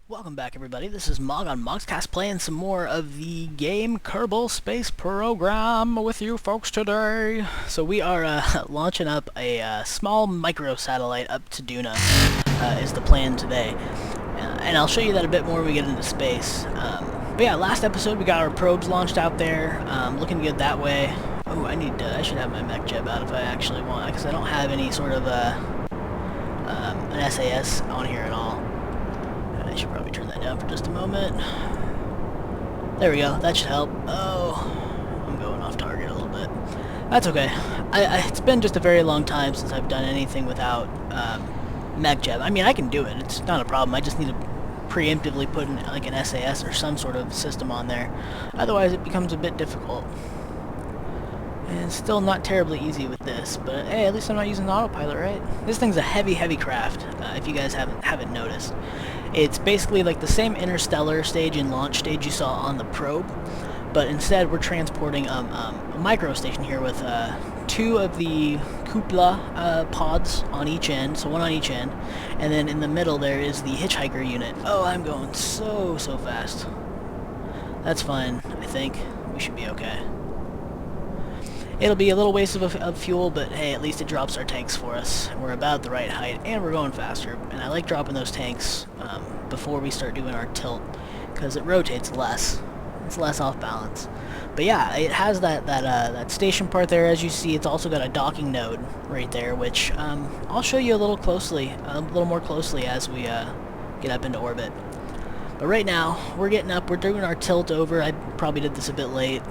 Welcome back, everybody. This is Mog on Mogscast playing some more of the game Kerbal Space Program with you folks today. So we are launching up a small micro-satellite up to Duna, is the plan today. And I'll show you that a bit more when we get into space. But yeah, last episode we got our probes launched out there, looking good that way. Oh, I should have my mech jeb out if I actually want, because I don't have any sort of an SAS on here at all. I should probably turn that down for just a moment. There we go. That should help. Oh, I'm going off target a little bit. That's okay. It's been just a very long time since I've done anything without mech jeb. I mean, I can do it. It's not a problem. I just need to preemptively put in like an SAS or some sort of system on there. Otherwise, it becomes a bit difficult. And it's still not terribly easy with this, but hey, at least I'm not using autopilot, right? This thing's a heavy, heavy craft, if you guys haven't noticed. It's basically like the same interstellar stage and launch stage you saw on the probe, but instead we're transporting a micro station here with two of the cupola pods on each end, so one on each end, and then in the middle there is the hitchhiker unit. Oh, I'm going so fast. That's fine, I think. We should be okay. It'll be a little waste of fuel, but hey, at least it drops our tanks for us. We're about the right height, and we're going faster. And I like dropping those tanks before we start doing our tilt, because it rotates less. It's less off balance. But yeah, it has that station part there. As you see, it's also got a docking node right there, which I'll show you a little more closely as we get up into orbit. But right now, we're getting up. We're doing our tilt over. I probably did this a bit late.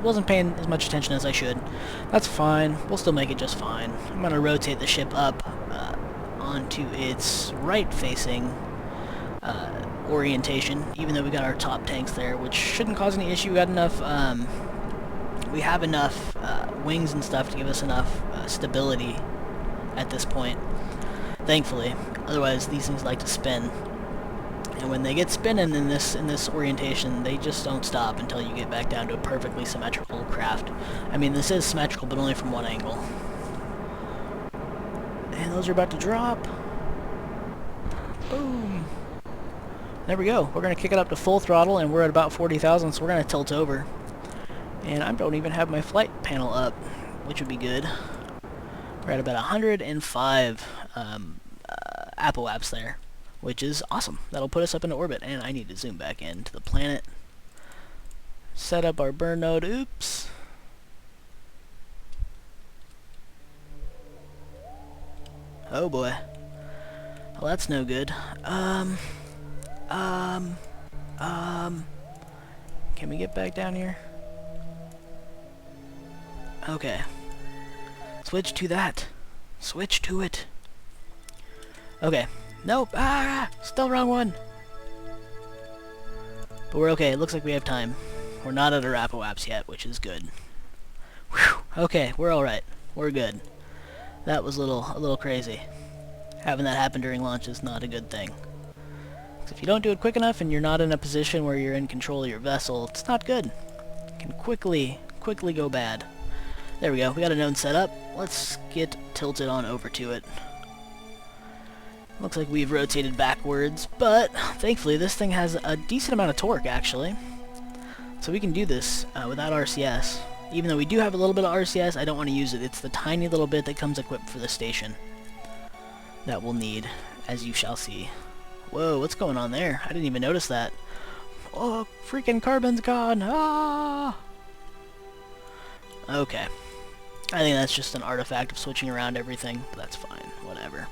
Wasn't paying as much attention as I should. That's fine. We'll still make it just fine. I'm going to rotate the ship up onto its right-facing orientation, even though we got our top tanks there, which shouldn't cause any issue. We got enough. We have enough wings and stuff to give us enough stability at this point, thankfully. Otherwise, these things like to spin. And when they get spinning in this orientation, they just don't stop until you get back down to a perfectly symmetrical craft. I mean, this is symmetrical, but only from one angle. And those are about to drop. Boom. There we go. We're going to kick it up to full throttle, and we're at about 40,000, so we're going to tilt over. And I don't even have my flight panel up, which would be good. We're at about 105 apoaps there, which is awesome. That'll put us up into orbit, and I need to zoom back into the planet. Set up our burn node. Oops. Oh boy. Well, that's no good. Can we get back down here? Okay. Switch to that. Switch to it. Okay. Nope. Ah! Still wrong one. But we're okay. It looks like we have time. We're not at our apoaps yet, which is good. Whew. Okay, we're alright. We're good. That was a little crazy. Having that happen during launch is not a good thing. If you don't do it quick enough and you're not in a position where you're in control of your vessel, it's not good. It can quickly go bad. There we go. We got a node set up. Let's get tilted on over to it. Looks like we've rotated backwards, but thankfully this thing has a decent amount of torque, actually. So we can do this without RCS. Even though we do have a little bit of RCS, I don't want to use it. It's the tiny little bit that comes equipped for the station that we'll need, as you shall see. Whoa, what's going on there? I didn't even notice that. Oh, freaking carbon's gone! Ah! Okay. I think that's just an artifact of switching around everything, but that's fine. Whatever.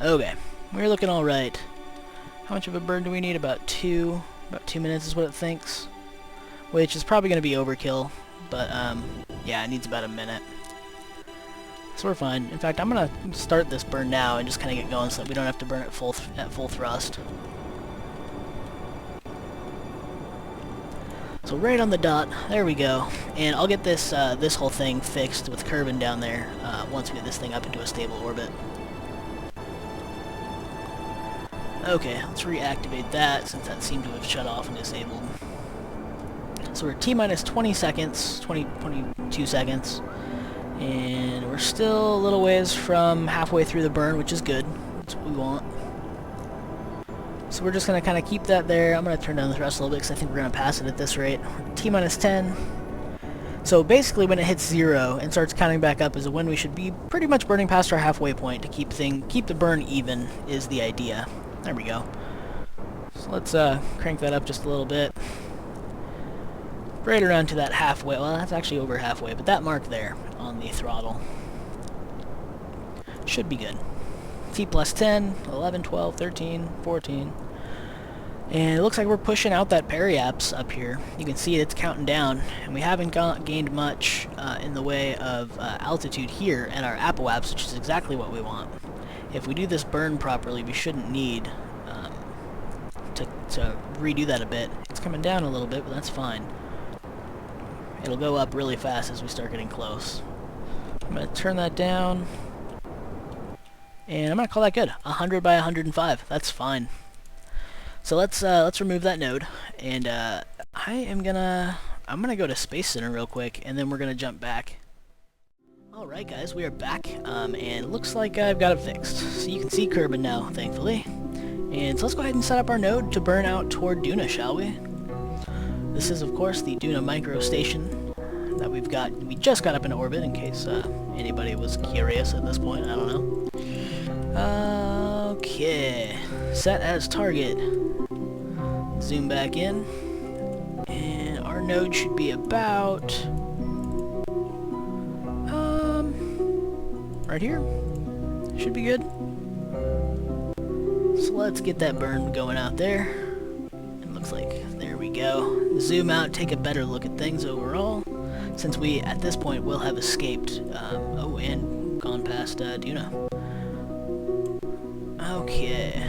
Okay. We're looking alright. How much of a burn do we need? About 2 minutes is what it thinks. Which is probably going to be overkill, but yeah, it needs about a minute. So we're fine. In fact, I'm going to start this burn now and just kind of get going so that we don't have to burn it at full thrust. So right on the dot, there we go. And I'll get this this whole thing fixed with Kerbal down there once we get this thing up into a stable orbit. Okay, let's reactivate that since that seemed to have shut off and disabled. So we're T-minus 20 seconds, 22 seconds, and we're still a little ways from halfway through the burn, which is good. That's what we want. So we're just going to kind of keep that there. I'm going to turn down the thrust a little bit because I think we're going to pass it at this rate. We're T-minus 10. So basically when it hits 0 and starts counting back up is when we should be pretty much burning past our halfway point to keep the burn even is the idea. There we go. So let's crank that up just a little bit. Right around to that halfway. Well, that's actually over halfway, but that mark there on the throttle should be good. T plus 10, 11, 12, 13, 14. And it looks like we're pushing out that periaps up here. You can see it's counting down, and we haven't gained much in the way of altitude here at our apoaps, which is exactly what we want. If we do this burn properly, we shouldn't need to redo that a bit. It's coming down a little bit, but that's fine. It'll go up really fast as we start getting close. I'm going to turn that down, and I'm going to call that good. 100 by 105. That's fine. So let's remove that node, and I'm gonna go to Space Center real quick, and then we're gonna jump back. All right, guys, we are back, and it looks like I've got it fixed. So you can see Kerbal now, thankfully. And so let's go ahead and set up our node to burn out toward Duna, shall we? This is, of course, the Duna micro station that we just got up into orbit, in case anybody was curious at this point. I don't know. Okay, set as target. Zoom back in, and our node should be about right here. Should be good. So let's get that burn going out there. It looks like there we go. Zoom out, take a better look at things overall, since we at this point will have escaped and gone past Duna. Okay.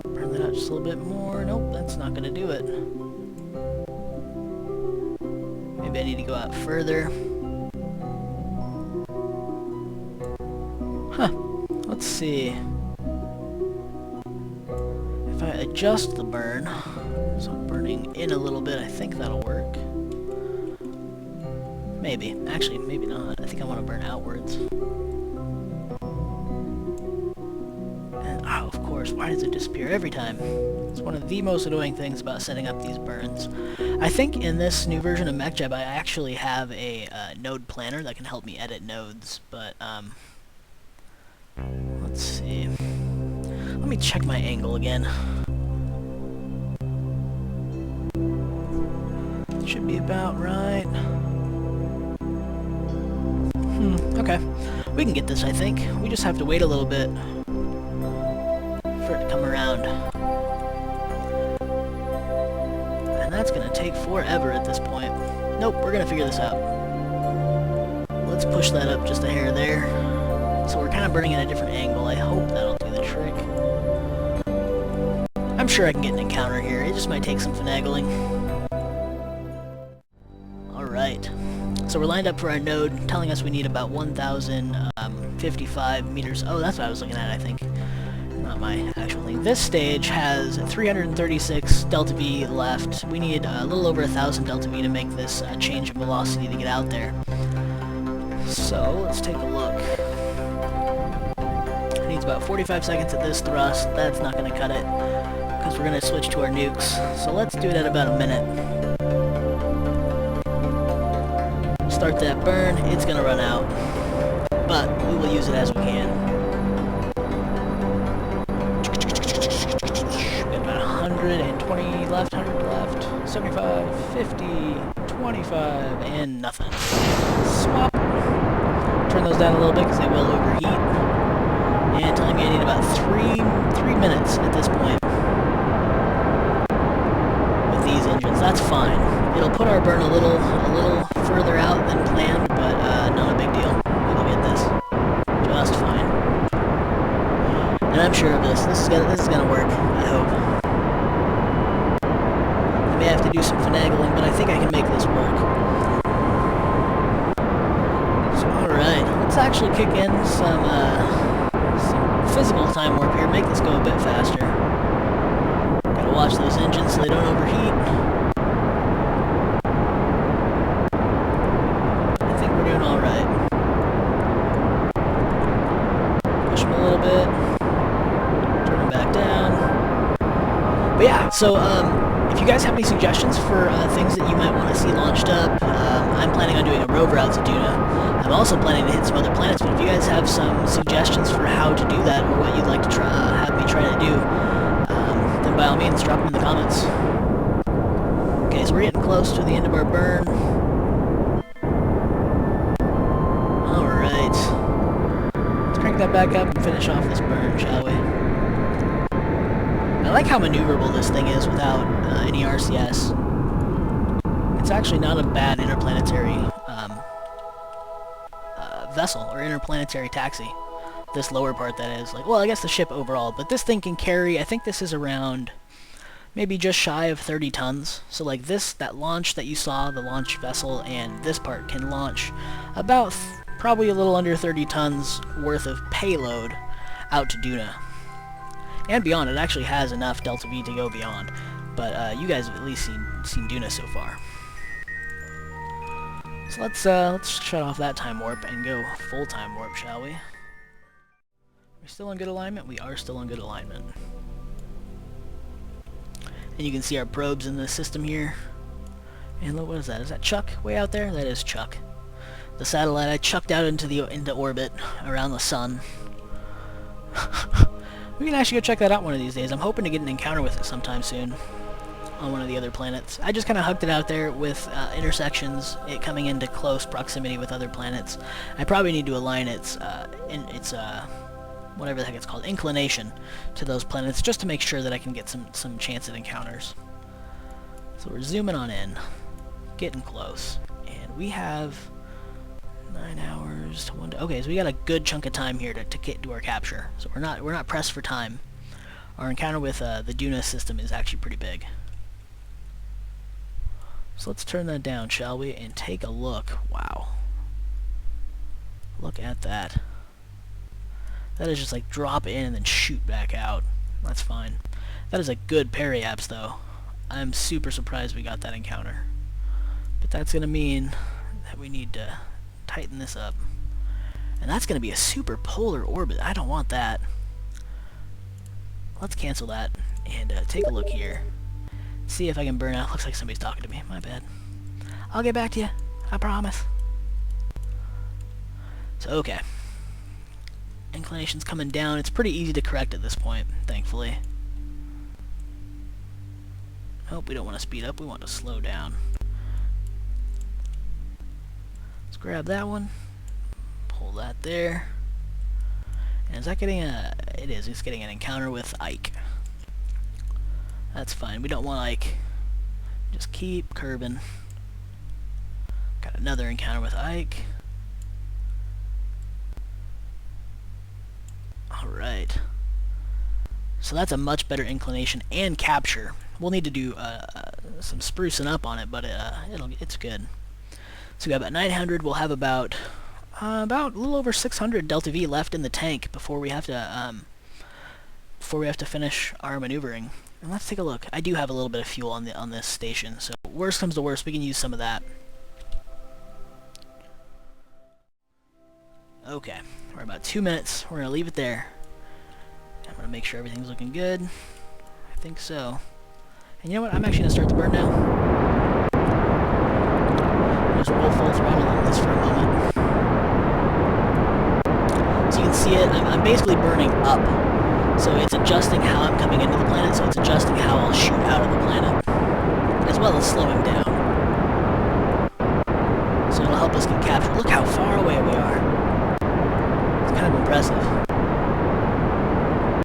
Burn that out just a little bit more. Nope, that's not gonna do it. Maybe I need to go out further. Huh. Let's see. If I adjust the burn, so I'm burning in a little bit, I think that'll work. Maybe. Actually, maybe not. I think I want to burn outwards. And, oh, of course, why does it disappear every time? It's one of the most annoying things about setting up these burns. I think in this new version of MechJeb, I actually have a node planner that can help me edit nodes, but, let's see. Let me check my angle again. Should be about right. Okay. We can get this, I think. We just have to wait a little bit for it to come around. And that's gonna take forever at this point. Nope, we're gonna figure this out. Let's push that up just a hair there. So we're kind of burning at a different angle. I hope that'll do the trick. I'm sure I can get an encounter here. It just might take some finagling. Alright. So we're lined up for our node, telling us we need about 1,055 meters. Oh, that's what I was looking at, I think. Not my actual thing. This stage has 336 delta V left. We need a little over 1,000 delta V to make this change of velocity to get out there. So, let's take a look. It needs about 45 seconds at this thrust. That's not going to cut it, because we're going to switch to our nukes. So let's do it at about a minute. Start that burn. It's going to run out, but we will use it as we can. Got about 120 left, 100 left, 75, 50, 25, and nothing. Swap. Turn those down a little bit because they will overheat. And telling me I need about three minutes at this point with these engines. That's fine. It'll put our burn a little further out than planned, but not a big deal. We'll get this just fine. And I'm sure of this. This is gonna work. I hope. I may have to do some finagling, but I think I can make this work. So, all right, let's actually kick in some physical time warp here. Make this go a bit faster. Gotta watch those engines so they don't overheat. I think we're doing alright. Push them a little bit. Turn them back down. But yeah, so if you guys have any suggestions for things that you might want to see launched up, I'm planning on doing a rover out to Duna. I'm also planning to hit some other planets, but if you guys have some suggestions for how to do that, or what you'd like to have me try to do, then by all means, drop them in the comments. Okay, so we're getting close to the end of our burn. Alright. Let's crank that back up and finish off this burn, shall we? I like how maneuverable this thing is without any RCS. It's actually not a bad interplanetary vessel, or interplanetary taxi. This lower part, that is. Like, well, I guess the ship overall, but this thing can carry, I think this is around maybe just shy of 30 tons. So like this, that launch that you saw, the launch vessel, and this part can launch about probably a little under 30 tons worth of payload out to Duna. And beyond. It actually has enough Delta V to go beyond. But you guys have at least seen Duna so far. So let's shut off that time warp and go full time warp, shall we? Are we still in good alignment? We are still in good alignment. And you can see our probes in the system here. And look, what is that? Is that Chuck way out there? That is Chuck. The satellite I chucked out into orbit around the sun. We can actually go check that out one of these days. I'm hoping to get an encounter with it sometime soon on one of the other planets. I just kind of hucked it out there with intersections, it coming into close proximity with other planets. I probably need to align its whatever the heck it's called, inclination to those planets, just to make sure that I can get some chance at encounters. So we're zooming on in, getting close, and we have 9 hours to 1 day. Okay, so we got a good chunk of time here to get to our capture. So we're not pressed for time. Our encounter with the Duna system is actually pretty big. So let's turn that down, shall we, and take a look. Wow. Look at that. That is just like drop in and then shoot back out. That's fine. That is a good periapse, though. I'm super surprised we got that encounter. But that's going to mean that we need to tighten this up. And that's going to be a super polar orbit. I don't want that. Let's cancel that and take a look here. See if I can burn out. Looks like somebody's talking to me. My bad. I'll get back to you. I promise. So, okay. Inclination's coming down. It's pretty easy to correct at this point, thankfully. Oh, we don't want to speed up. We want to slow down. Let's grab that one. Pull that there. And is that getting a... It is. It's getting an encounter with Ike. That's fine. We don't want Ike. Just keep curbing. Got another encounter with Ike. Alright. So that's a much better inclination and capture. We'll need to do some sprucing up on it, but it's good. So we got about 900. We'll have about a little over 600 Delta V left in the tank before we have to finish our maneuvering. And let's take a look. I do have a little bit of fuel on this station, so worst comes to worst, we can use some of that. Okay, we're about 2 minutes. We're gonna leave it there. I'm gonna make sure everything's looking good. I think so. And you know what? I'm actually gonna start the burn now. Just roll full throttle on this for a moment. So you can see it. I'm basically burning up. So it's adjusting how I'm coming into the planet, so it's adjusting how I'll shoot out of the planet, as well as slowing down. So it'll help us get captured. Look how far away we are. It's kind of impressive.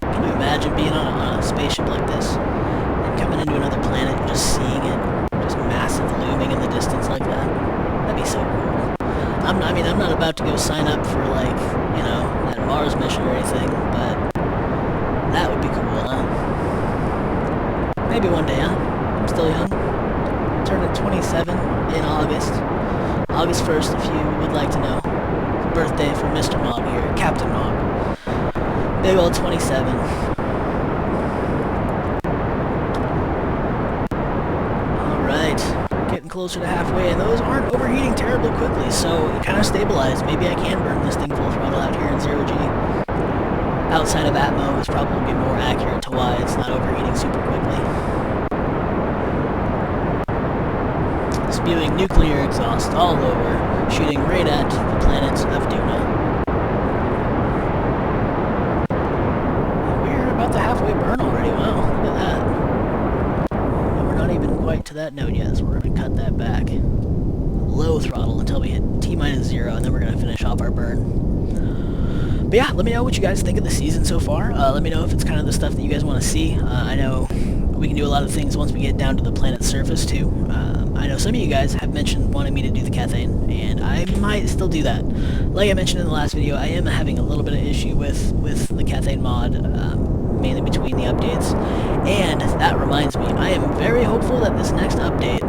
Can you imagine being on a spaceship like this, and coming into another planet and just seeing it, just massive looming in the distance like that? That'd be so cool. I'm not about to go sign up for, like, you know, that Mars mission or anything, but that would be cool, huh? Maybe one day, huh? I'm still young. Turning 27 in August. August 1st, if you would like to know. Birthday for Mr. Mog here, Captain Mog. Big old 27. closer to halfway, and those aren't overheating terribly quickly, so it kind of stabilized. Maybe I can burn this thing full throttle out here in 0G. Outside of Atmo is probably more accurate to why it's not overheating super quickly. Spewing nuclear exhaust all over, shooting right at the planet of Duna. We're about the halfway burn already. Wow, look at that. And we're not even quite to that node yet, so we're going to cut that back. Low throttle until we hit T-0, and then we're going to finish off our burn. But yeah, let me know what you guys think of the season so far. Let me know if it's kind of the stuff that you guys want to see. I know we can do a lot of things once we get down to the planet's surface too. I know some of you guys have mentioned wanting me to do the cathane, and I might still do that. Like I mentioned in the last video, I am having a little bit of issue with the cathane mod, mainly between the updates. And that reminds me, I am very hopeful that this next update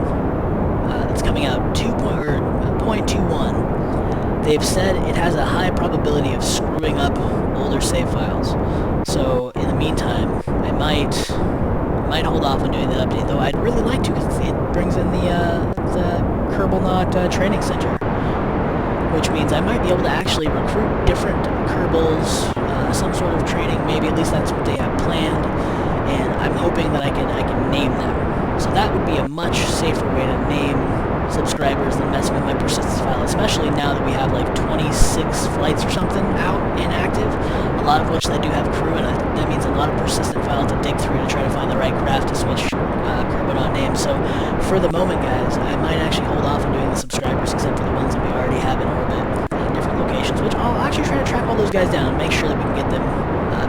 that's coming out 2.21, they've said it has a high probability of screwing up older save files. So in the meantime, I might hold off on doing the update, though I'd really like to, because it brings in the Kerbal training center, which means I might be able to actually recruit different Kerbals, some sort of training, maybe at least that's what they have planned, and I'm hoping that I can name them. So that would be a much safer way to name subscribers than messing with my persistence file, especially now that we have like 26 flights or something out and active, a lot of which they do have crew, and that means a lot of persistent file to dig through to try to find the right craft to switch Kerbal names. So for the moment, guys, I might actually hold off on doing the subscribers except for the ones that we already have in orbit in different locations, which I'll actually try to track all those guys down and make sure that we can get them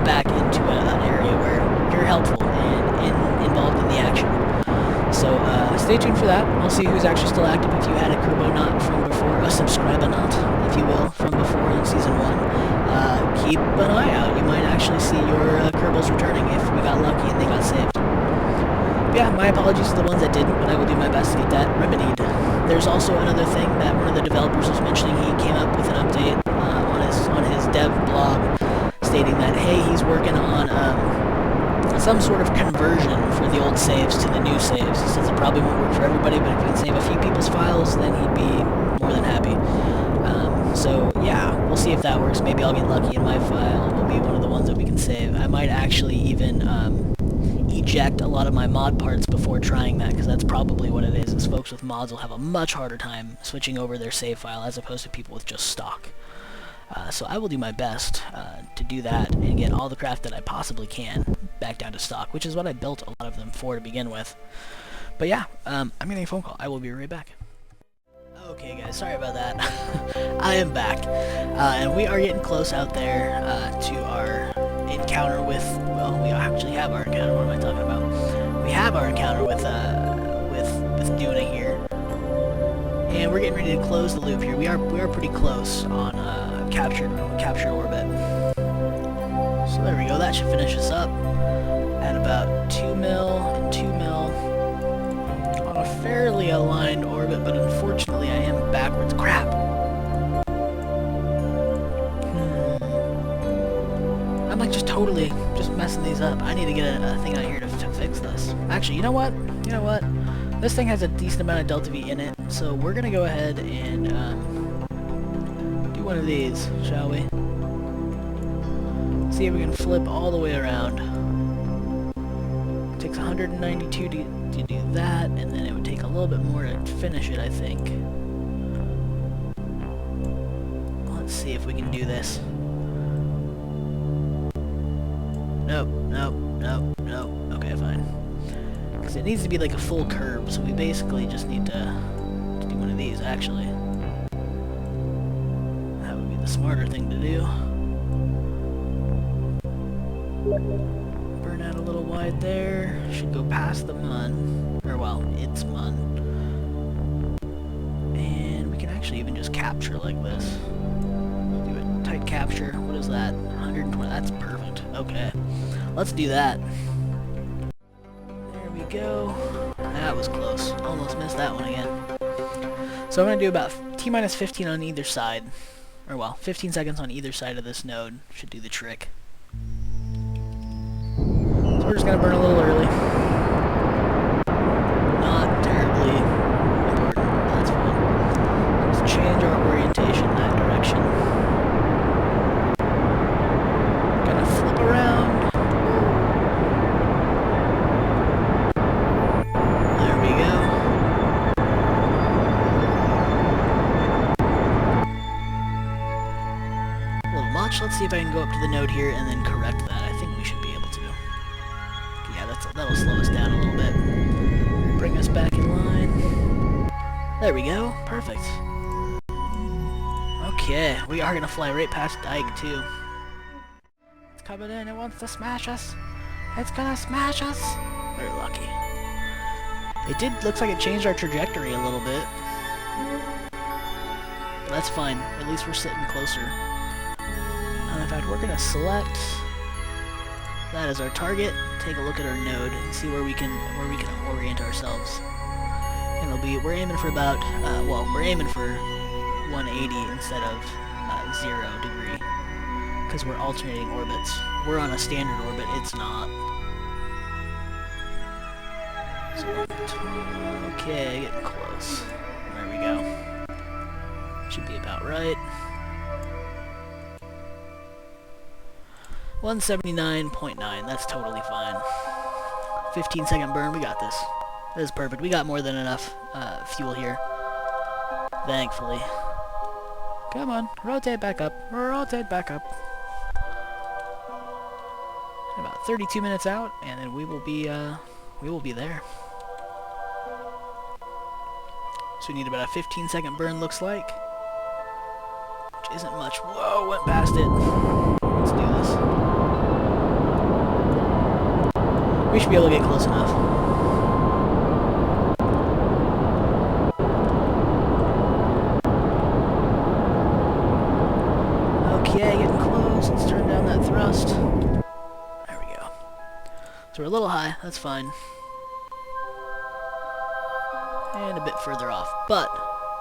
back into an area where you're helpful and involved in the action. So stay tuned for that. I'll see who's actually still active. If you had a Kerbal from before, a subscriber if you will, from before in Season 1, keep an eye out. You might actually see your Kerbals returning if we got lucky and they got saved. But yeah, my apologies to the ones that didn't, but I will do my best to get that remedied. There's also another thing that one of the developers was mentioning. He came up with an update on his dev blog stating that, hey, he's working on some sort of conversion for the old saves to the new saves. He says it probably won't work for everybody, but if he can save a few people's files, then he'd be more than happy. So yeah, we'll see if that works. Maybe I'll get lucky and my file will be one of the ones that we can save. I might actually even eject a lot of my mod parts before trying that, because that's probably what it is folks with mods will have a much harder time switching over their save file as opposed to people with just stock. So I will do my best to do that and get all the craft that I possibly can back down to stock, which is what I built a lot of them for to begin with. But yeah, I'm getting a phone call. I will be right back. Okay guys, sorry about that. I am back, and we are getting close out there to our encounter with, well, we actually have our encounter. What am I talking about? We have our encounter with Duna here, and we're getting ready to close the loop here. We are pretty close on captured orbit. So there we go. That should finish us up at about 2 mil and 2 mil on a fairly aligned orbit, but unfortunately I am backwards. Crap. I'm like just totally just messing these up. I need to get a thing out here to fix this. Actually, you know what? This thing has a decent amount of delta V in it, so we're gonna go ahead and do one of these, shall we? See if we can flip all the way around. It takes 192 to do that, and then it would take a little bit more to finish it, I think. Let's see if we can do this. Nope. Okay, fine. Because it needs to be like a full curve, so we basically just need to do one of these, actually. That would be the smarter thing to do. Burn out a little wide there. Should go past the mun. Or, well, it's mun. And we can actually even just capture like this. Do a tight capture. What is that? 120. That's perfect. Okay. Let's do that. There we go. That was close. Almost missed that one again. So I'm going to do about T-minus 15 on either side. Or, well, 15 seconds on either side of this node. Should do the trick. So we're just going to burn a little early. Not terribly much. Let's see if I can go up to the node here and then correct that. I think we should be able to. Yeah, that'll slow us down a little bit. Bring us back in line. There we go. Perfect. Okay, we are gonna fly right past Dyke too. It's coming in. It wants to smash us. It's gonna smash us. We're lucky. Looks like it changed our trajectory a little bit. But that's fine. At least we're sitting closer. In fact, we're gonna select that as our target. Take a look at our node and see where we can orient ourselves. And we're aiming for about we're aiming for 180 instead of 0 degree because we're alternating orbits. We're on a standard orbit. It's not. So, okay, getting close. There we go. Should be about right. 179.9, that's totally fine. 15-second burn, we got this. This is perfect. We got more than enough fuel here. Thankfully. Come on, rotate back up. Rotate back up. About 32 minutes out, and then we will be there. So we need about a 15-second burn, looks like. Which isn't much. Whoa, went past it. Let's do this. We should be able to get close enough. Okay, getting close. Let's turn down that thrust. There we go. So we're a little high. That's fine. And a bit further off, but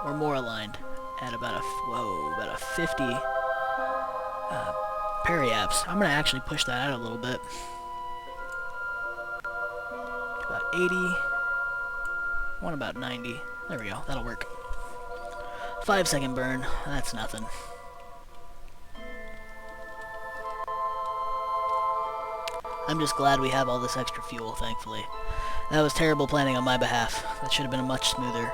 we're more aligned at about a 50 periaps. I'm gonna actually push that out a little bit. About 80. One about 90. There we go. That'll work. 5-second burn. That's nothing. I'm just glad we have all this extra fuel, thankfully. That was terrible planning on my behalf. That should have been a much smoother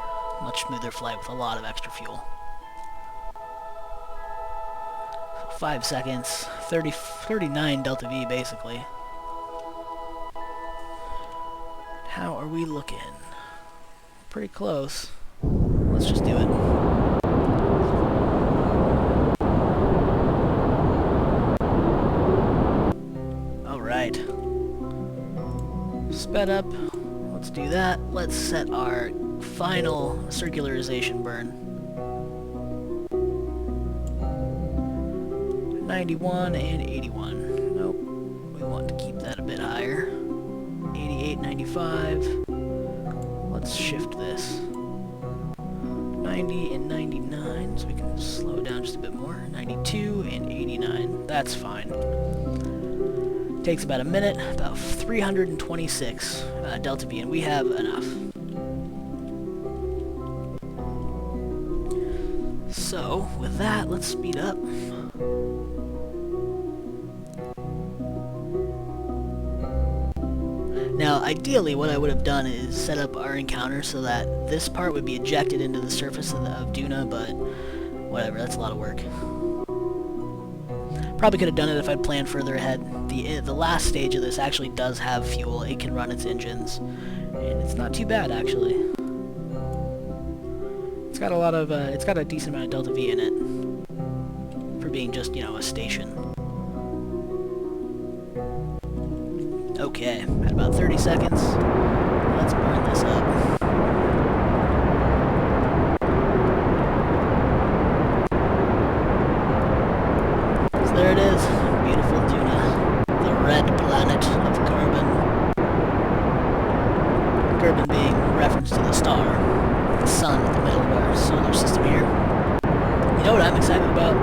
flight with a lot of extra fuel. So 5 seconds, 39 delta V basically. How are we looking? Pretty close. Let's just do it. Alright. Sped up. Let's do that. Let's set our final circularization burn. 91 and 81. Nope. We want to keep that a bit higher. 88, 95. Let's shift this. 90 and 99, so we can slow it down just a bit more. 92 and 89. That's fine. Takes about a minute, about 326 delta V, and we have enough. So, with that, let's speed up. Now, ideally, what I would have done is set up our encounter so that this part would be ejected into the surface of Duna, but whatever, that's a lot of work. Probably could have done it if I'd planned further ahead. The last stage of this actually does have fuel. It can run its engines, and it's not too bad actually. It's got a lot of it's got a decent amount of delta V in it for being just, you know, a station. Okay, at about 30 seconds. Let's burn this up. So there it is, beautiful Duna, the red planet of Kerbal. Kerbal being a reference to the star, the sun in the middle of our solar system here. You know what I'm excited about?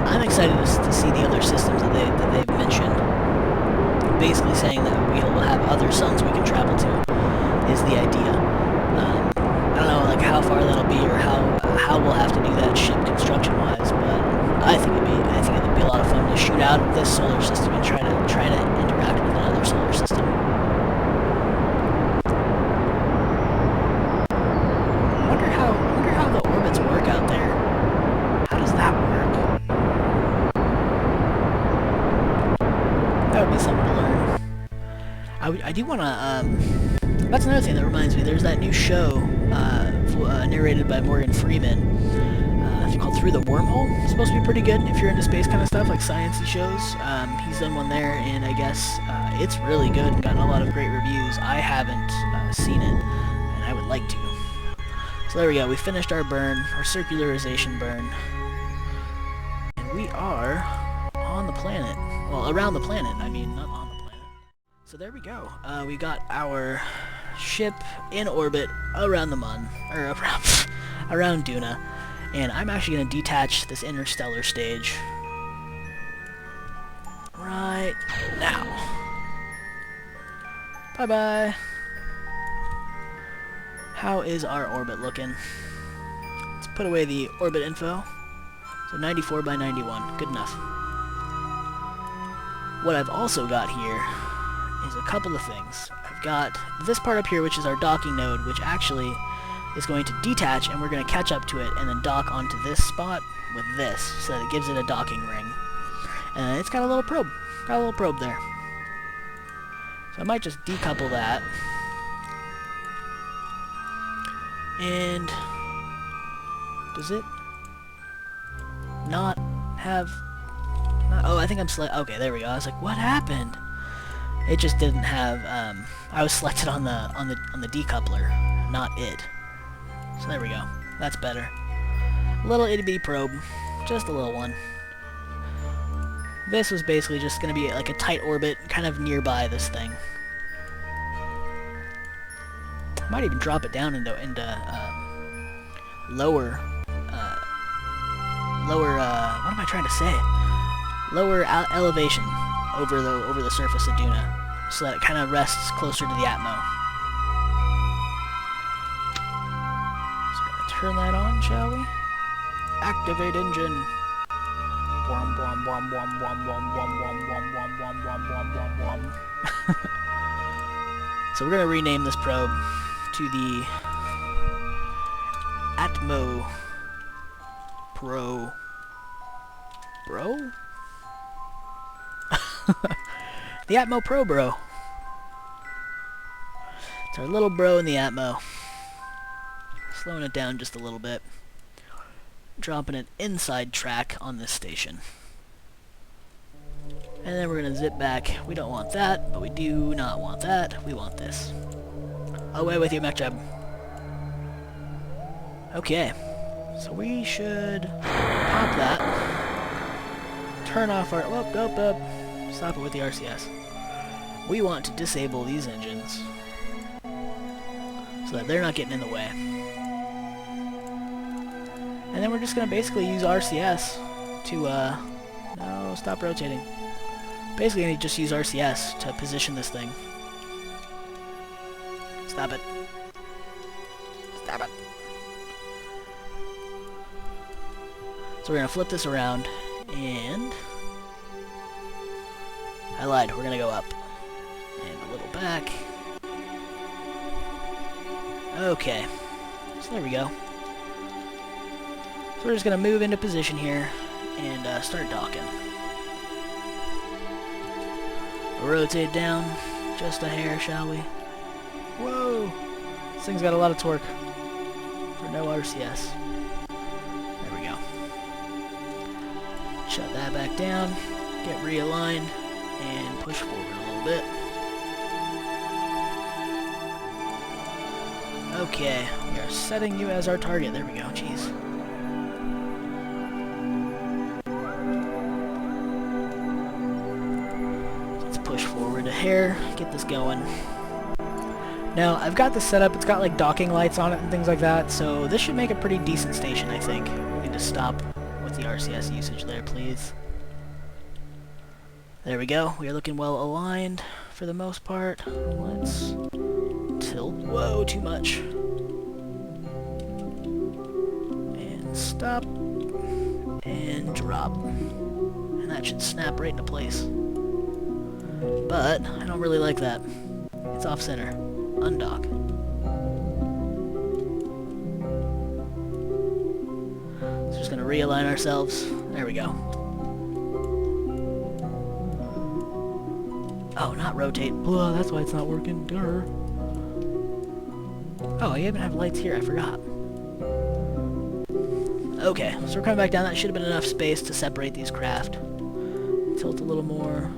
I'm excited to see the other systems that they've mentioned. Basically saying that we will have other suns we can travel to is the idea. I don't know like how far that'll be or how we'll have to do that ship construction wise, but I think it'd be a lot of fun to shoot out of this solar system and try to interact with another solar system. I wonder how the orbits work out there. How does that work? I do want to, that's another thing that reminds me, there's that new show, narrated by Morgan Freeman, it's called Through the Wormhole. It's supposed to be pretty good if you're into space kind of stuff, like science-y shows. He's done one there, and I guess, it's really good and gotten a lot of great reviews. I haven't, seen it, and I would like to. So there we go, we finished our burn, our circularization burn, and we are on the planet. Well, around the planet, I mean, not on the planet. So there we go. We got our ship in orbit around the Mun, or around Duna, and I'm actually going to detach this interstellar stage right now. Bye-bye. How is our orbit looking? Let's put away the orbit info. So 94 by 91, good enough. What I've also got here is a couple of things. I've got this part up here, which is our docking node, which actually is going to detach, and we're going to catch up to it and then dock onto this spot with this, so that it gives it a docking ring. And it's got a little probe. Got a little probe there. So I might just decouple that. And does it not have... oh, I think I'm okay, there we go. I was like, what happened? It just didn't have, I was selected on the decoupler, not it. So there we go. That's better. A little itty-bitty probe. Just a little one. This was basically just going to be like a tight orbit, kind of nearby this thing. Might even drop it down into lower, what am I trying to say? Lower elevation over the surface of Duna, so that it kind of rests closer to the atmo. So we're gonna turn that on, shall we? Activate engine. So we're gonna rename this probe to the Atmo Pro. Bro? The Atmo Pro Bro. It's our little bro in the Atmo. Slowing it down just a little bit. Dropping an inside track on this station. And then we're going to zip back. We don't want that, but we do not want that. We want this. Away with you, mech jab. Okay. So we should pop that. Turn off our... Up. Stop it with the RCS. We want to disable these engines so that they're not getting in the way. And then we're just going to basically use RCS to, no, stop rotating. Basically, going to just use RCS to position this thing. Stop it. Stop it. So we're going to flip this around, and... I lied, we're going to go up. And a little back. Okay. So there we go. So we're just going to move into position here and start docking. Rotate down just a hair, shall we? Whoa! This thing's got a lot of torque for no RCS. There we go. Shut that back down, get realigned, and push forward a little bit. Okay, we are setting you as our target. There we go, jeez. Let's push forward a hair, get this going. Now, I've got this set up, it's got like docking lights on it and things like that, so this should make a pretty decent station, I think. We need to stop with the RCS usage there, please. There we go, we are looking well aligned for the most part. Let's tilt, whoa, too much. And stop, and drop. And that should snap right into place. But, I don't really like that. It's off center. Undock. So just gonna realign ourselves. There we go. Oh, not rotate. Blah, that's why it's not working. Durr. Oh, I even have lights here. I forgot. Okay, so we're coming back down. That should have been enough space to separate these craft. Tilt a little more.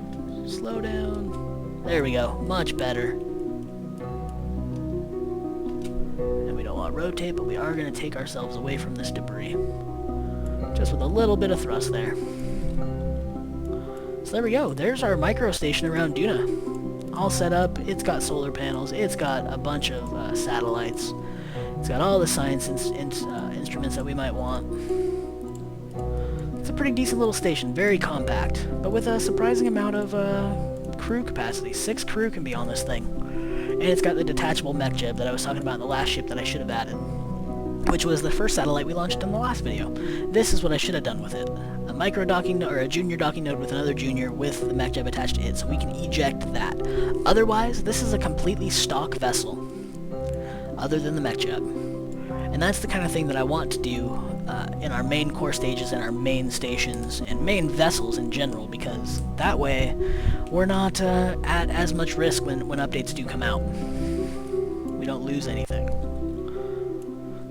Slow down. There we go. Much better. And we don't want to rotate, but we are going to take ourselves away from this debris. Just with a little bit of thrust there. So there we go. There's our micro station around Duna. All set up. It's got solar panels. It's got a bunch of satellites. It's got all the science instruments that we might want. It's a pretty decent little station. Very compact. But with a surprising amount of crew capacity. 6 crew can be on this thing. And it's got the detachable mech jib that I was talking about in the last ship that I should have added. Which was the first satellite we launched in the last video. This is what I should have done with it. A micro docking node, or a junior docking node with another junior with the mech jib attached to it, so we can eject that. Otherwise, this is a completely stock vessel, other than the mech jib. And that's the kind of thing that I want to do in our main core stages and our main stations and main vessels in general, because that way we're not at as much risk when updates do come out. We don't lose anything.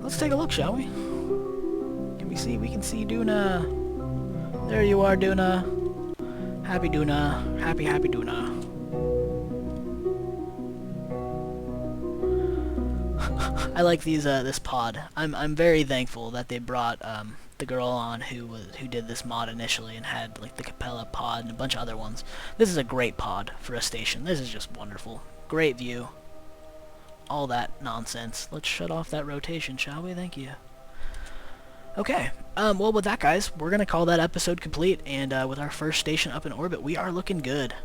Let's take a look, shall we? Can we see? We can see Duna. There you are, Duna. Happy Duna. Happy, happy Duna. I like these this pod. I'm very thankful that they brought the girl on who did this mod initially and had like the Capella pod and a bunch of other ones. This is a great pod for a station. This is just wonderful. Great view. All that nonsense. Let's shut off that rotation, shall we? Thank you. Okay. Well, with that, guys, we're gonna call that episode complete, and with our first station up in orbit, we are looking good.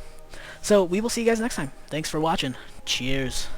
So we will see you guys next time. Thanks for watching. Cheers.